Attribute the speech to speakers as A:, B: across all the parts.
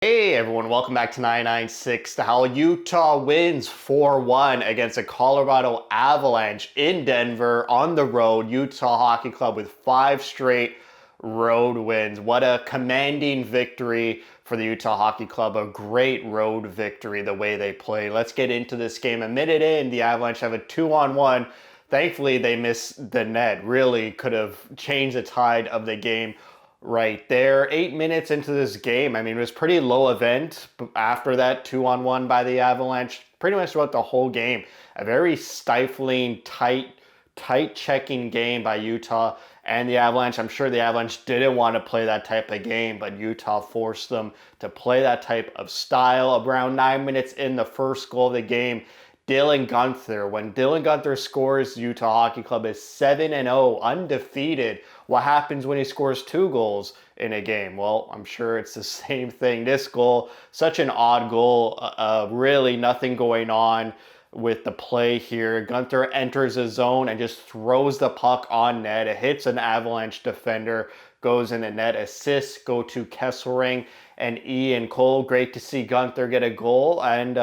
A: Hey everyone, welcome back to 996. The Howl. Utah wins 4-1 against the Colorado Avalanche in Denver on the road. Utah Hockey Club with 5 straight road wins. What a commanding victory for the Utah Hockey Club. A great road victory the way they play. Let's get into this game. A minute in, the Avalanche have a 2-on-1. Thankfully, they missed the net. Really could have changed the tide of the game right there. 8 minutes into this game, I mean, it was pretty low event. After that 2-on-1 by the Avalanche, pretty much throughout the whole game, a very stifling, tight checking game by Utah and the Avalanche. I'm sure the Avalanche didn't want to play that type of game, but Utah forced them to play that type of style. Around 9 minutes in, the first goal of the game, Dylan Guenther. When Dylan Guenther scores, Utah Hockey Club is 7-0, undefeated. What happens when he scores 2 goals in a game? Well, I'm sure it's the same thing. This goal, such an odd goal, really nothing going on with the play here. Guenther enters the zone and just throws the puck on net. It hits an Avalanche defender, goes in the net. Assists go to Kesselring and Ian Cole. Great to see Guenther get a goal. And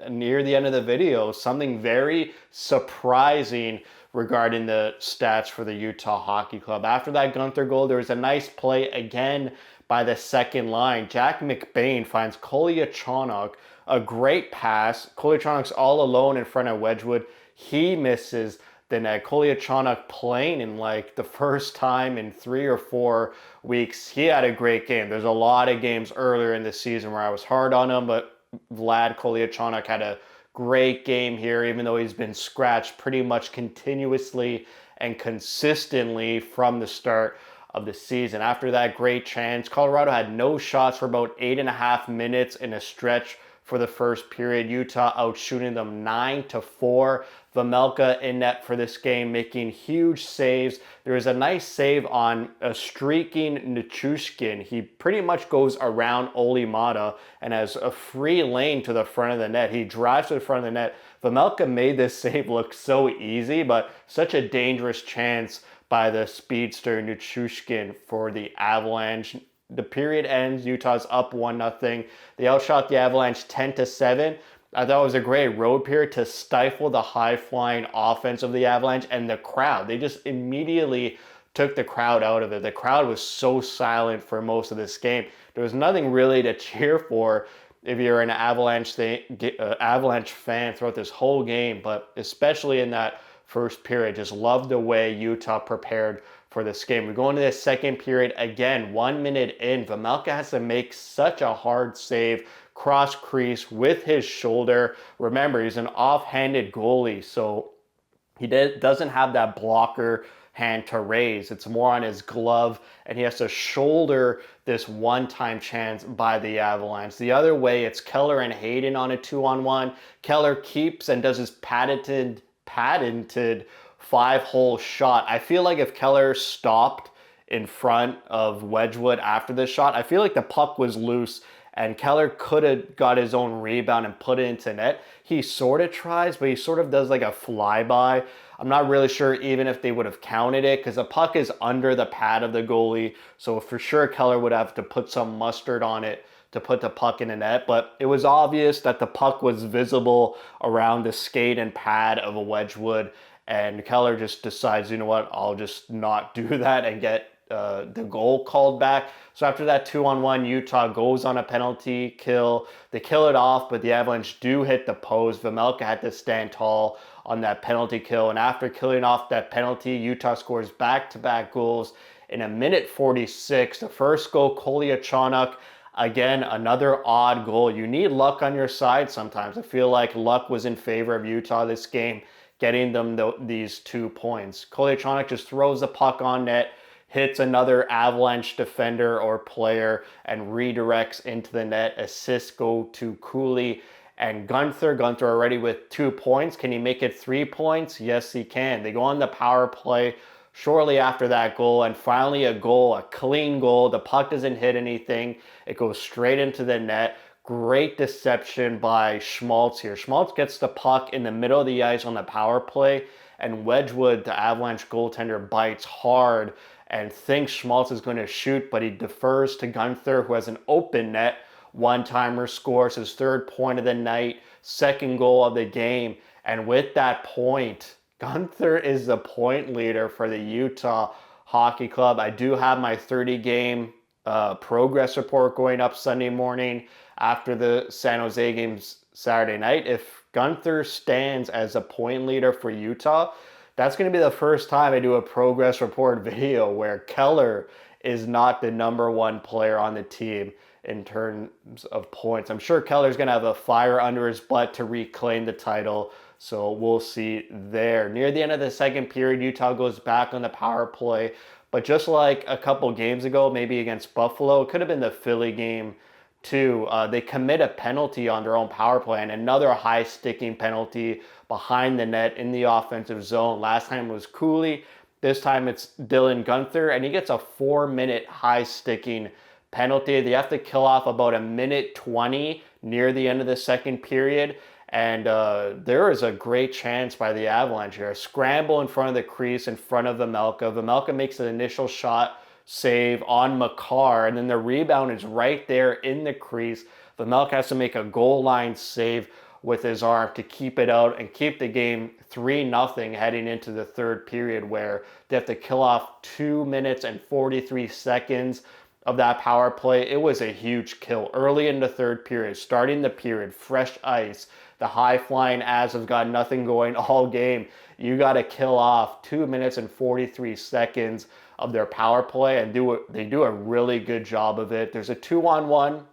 A: near the end of the video, something very surprising regarding the stats for the Utah Hockey Club. After that Guenther goal, there was a nice play again by the second line. Jack McBain finds Kolyachonok, a great pass. Kolyachonok's all alone in front of Wedgwood. He misses the net. Kolyachonok playing in like the first time in 3 or 4 weeks. He had a great game. There's a lot of games earlier in the season where I was hard on him, but Vlad Kolyachonok had a great game here, even though he's been scratched pretty much continuously and consistently from the start of the season. After that great chance, Colorado had no shots for about 8.5 minutes in a stretch for the first period. Utah outshooting them 9-4. Vejmelka in net for this game, making huge saves. There is a nice save on a streaking Nichushkin. He pretty much goes around Olimata and has a free lane to the front of the net. He drives to the front of the net. Vejmelka made this save look so easy, but such a dangerous chance by the speedster Nichushkin for the Avalanche. The period ends. Utah's up 1-0. They outshot the Avalanche 10-7. I thought it was a great road period to stifle the high-flying offense of the Avalanche and the crowd. They just immediately took the crowd out of it. The crowd was so silent for most of this game. There was nothing really to cheer for if you're an Avalanche fan throughout this whole game, but especially in that first period. Just loved the way Utah prepared for this game. We go into the second period again, 1 minute in. Vejmelka has to make such a hard save, cross crease with his shoulder. Remember, he's an off-handed goalie, so he doesn't have that blocker hand to raise. It's more on his glove, and he has to shoulder this one-time chance by the Avalanche. The other way, it's Keller and Hayden on a 2-on-1. Keller keeps and does his patented 5-hole shot. I feel like if Keller stopped in front of Wedgwood after this shot, I feel like the puck was loose and Keller could have got his own rebound and put it into net. He sort of tries, but he sort of does like a flyby. I'm not really sure even if they would have counted it because the puck is under the pad of the goalie. So for sure Keller would have to put some mustard on it to put the puck in the net, but it was obvious that the puck was visible around the skate and pad of a Wedgwood, and Keller just decides, you know what, I'll just not do that and get the goal called back. So after that 2-on-1, Utah goes on a penalty kill. They kill it off, but the Avalanche do hit the post. Vejmelka had to stand tall on that penalty kill, and after killing off that penalty, Utah scores back-to-back goals in a minute 46. The first goal, Kolyachonok. Again, another odd goal. You need luck on your side sometimes. I feel like luck was in favor of Utah this game, getting them these 2 points. Kolyachonok just throws the puck on net, hits another Avalanche defender or player, and redirects into the net. Assists go to Cooley and Guenther. Guenther already with 2 points. Can he make it 3 points? Yes, he can. They go on the power play shortly after that goal, and finally a goal, a clean goal. The puck doesn't hit anything. It goes straight into the net. Great deception by Schmaltz here. Schmaltz gets the puck in the middle of the ice on the power play, and Wedgwood, the Avalanche goaltender, bites hard and thinks Schmaltz is going to shoot, but he defers to Guenther, who has an open net. one-timer scores his third point of the night, second goal of the game. And with that point, Gunther is the point leader for the Utah Hockey Club. I do have my 30-game progress report going up Sunday morning after the San Jose games Saturday night. If Gunther stands as a point leader for Utah, that's going to be the first time I do a progress report video where Keller is not the number one player on the team in terms of points. I'm sure Keller's going to have a fire under his butt to reclaim the title, so we'll see there. Near the end of the second period, Utah goes back on the power play, but just like a couple games ago, maybe against Buffalo, it could have been the Philly game too. They commit a penalty on their own power play, and another high-sticking penalty behind the net in the offensive zone. Last time it was Cooley. This time it's Dylan Gunther, and he gets a 4-minute high-sticking penalty. They have to kill off about a minute 20 near the end of the second period, and there is a great chance by the Avalanche here. A scramble in front of the crease in front of Vejmelka. Vejmelka makes an initial shot save on Makar, and then the rebound is right there in the crease. Vejmelka has to make a goal line save with his arm to keep it out and keep the game 3-0 heading into the third period, where they have to kill off 2 minutes and 43 seconds of that power play. It was a huge kill early in the third period, starting the period, fresh ice. The high-flying Avs have got nothing going all game. You got to kill off 2 minutes and 43 seconds of their power play, and they do a really good job of it. There's a 2-on-1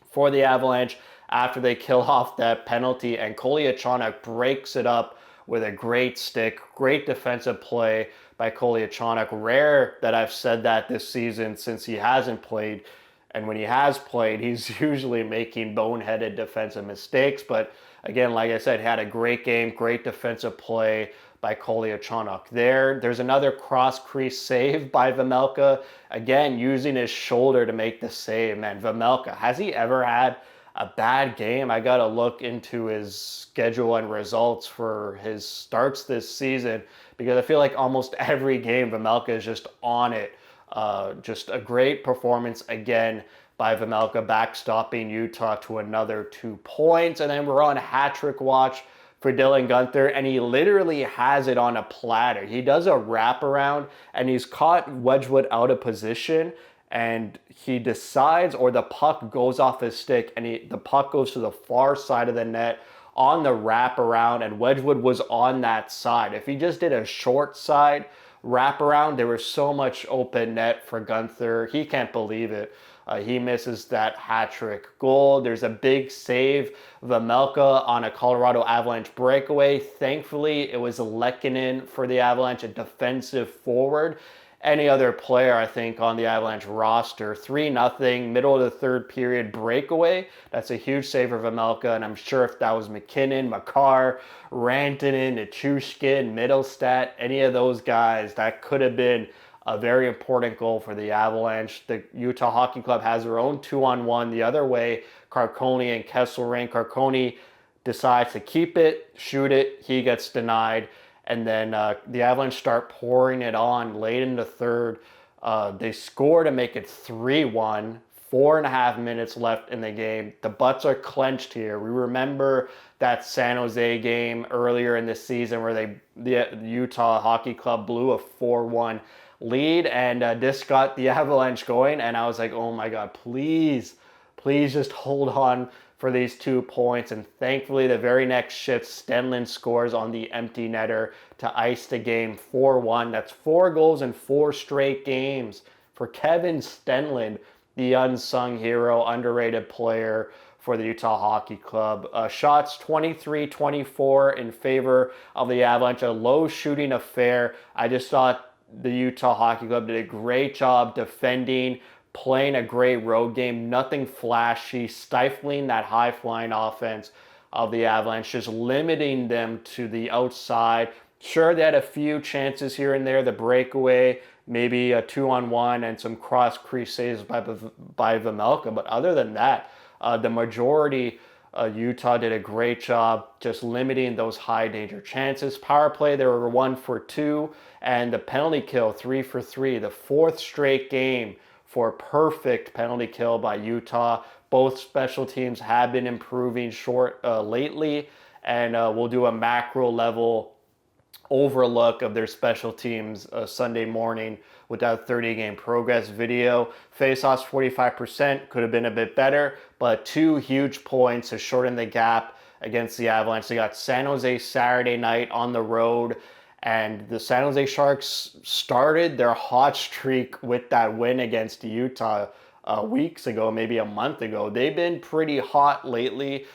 A: for the Avalanche after they kill off that penalty, and Kolyachonok breaks it up with a great stick. Great defensive play by Kolyachonok. Rare that I've said that this season since he hasn't played, and when he has played, he's usually making boneheaded defensive mistakes. But again, like I said, had a great game, great defensive play by Kolyachonok there. There's another cross-crease save by Vejmelka, again using his shoulder to make the save. Man, Vejmelka, has he ever had a bad game? I got to look into his schedule and results for his starts this season, because I feel like almost every game Vejmelka is just on it. Just a great performance again by Vejmelka, backstopping Utah to another 2 points. And then we're on hat-trick watch for Dylan Gunther, and he literally has it on a platter. He does a wraparound, and he's caught Wedgwood out of position, and he decides, or the puck goes off his stick, and the puck goes to the far side of the net on the wraparound, and Wedgwood was on that side. If he just did a short side wraparound, there was so much open net for Gunther. He can't believe it. He misses that hat-trick goal. There's a big save, Vejmelka on a Colorado Avalanche breakaway. Thankfully, it was Lehkonen for the Avalanche, a defensive forward. Any other player, I think, on the Avalanche roster. 3-0, middle of the third period breakaway. That's a huge save for Vejmelka, and I'm sure if that was McKinnon, Makar, Rantanen, Nichushkin, Middlestat, any of those guys, that could have been a very important goal for the Avalanche. The Utah Hockey Club has their own 2-on-1 the other way. Carconi and Kesselring. Carconi decides to keep it, shoot it. He gets denied. And then the Avalanche start pouring it on late in the third. They score to make it 3-1. 4.5 minutes left in the game. The butts are clenched here. We remember that San Jose game earlier in the season where the Utah Hockey Club blew a 4-1 lead, and this got the Avalanche going, and I was like, oh my God, please just hold on for these 2 points. And thankfully, the very next shift, Stenlund scores on the empty netter to ice the game 4-1. That's 4 goals in 4 straight games for Kevin Stenlund, the unsung hero, underrated player for the Utah Hockey Club. Shots 23-24 in favor of the Avalanche, a low shooting affair. I just thought the Utah Hockey Club did a great job defending, playing a great road game, nothing flashy, stifling that high-flying offense of the Avalanche, just limiting them to the outside. Sure, they had a few chances here and there, the breakaway, maybe a 2-on-1 and some cross-crease saves by Vejmelka, but other than that, the majority Utah did a great job just limiting those high-danger chances. Power play, they were 1 for 2, and the penalty kill, 3 for 3, the 4th straight game for perfect penalty kill by Utah. both special teams have been improving lately, and we'll do a macro level overlook of their special teams Sunday morning with that 30-game progress video. Faceoffs 45% could have been a bit better, but 2 huge points to shorten the gap against the Avalanche. They got San Jose Saturday night on the road, and the San Jose Sharks started their hot streak with that win against Utah weeks ago, maybe a month ago. They've been pretty hot lately.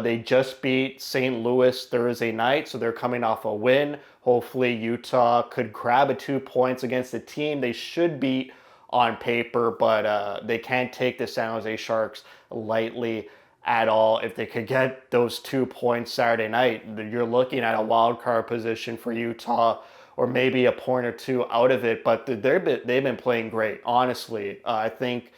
A: They just beat St. Louis Thursday night, so they're coming off a win. Hopefully Utah could grab a 2 points against the team they should beat on paper, but they can't take the San Jose Sharks lightly at all. If they could get those 2 points Saturday night, you're looking at a wild card position for Utah, or maybe a point or 2 out of it. But they've been playing great, honestly. I think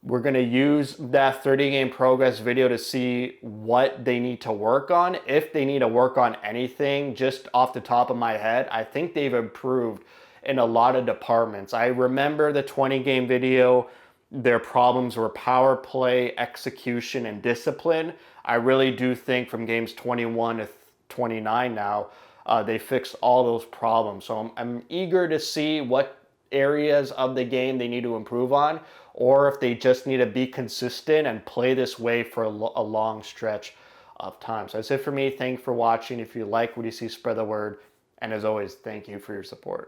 A: we're going to use that 30-game progress video to see what they need to work on. If they need to work on anything, just off the top of my head, I think they've improved in a lot of departments. I remember the 20-game video. Their problems were power play, execution, and discipline. I really do think from games 21 to 29 now, they fixed all those problems. So I'm eager to see what areas of the game they need to improve on, or if they just need to be consistent and play this way for a long stretch of time. So that's it for me. Thanks for watching. If you like what you see, spread the word. And as always, thank you for your support.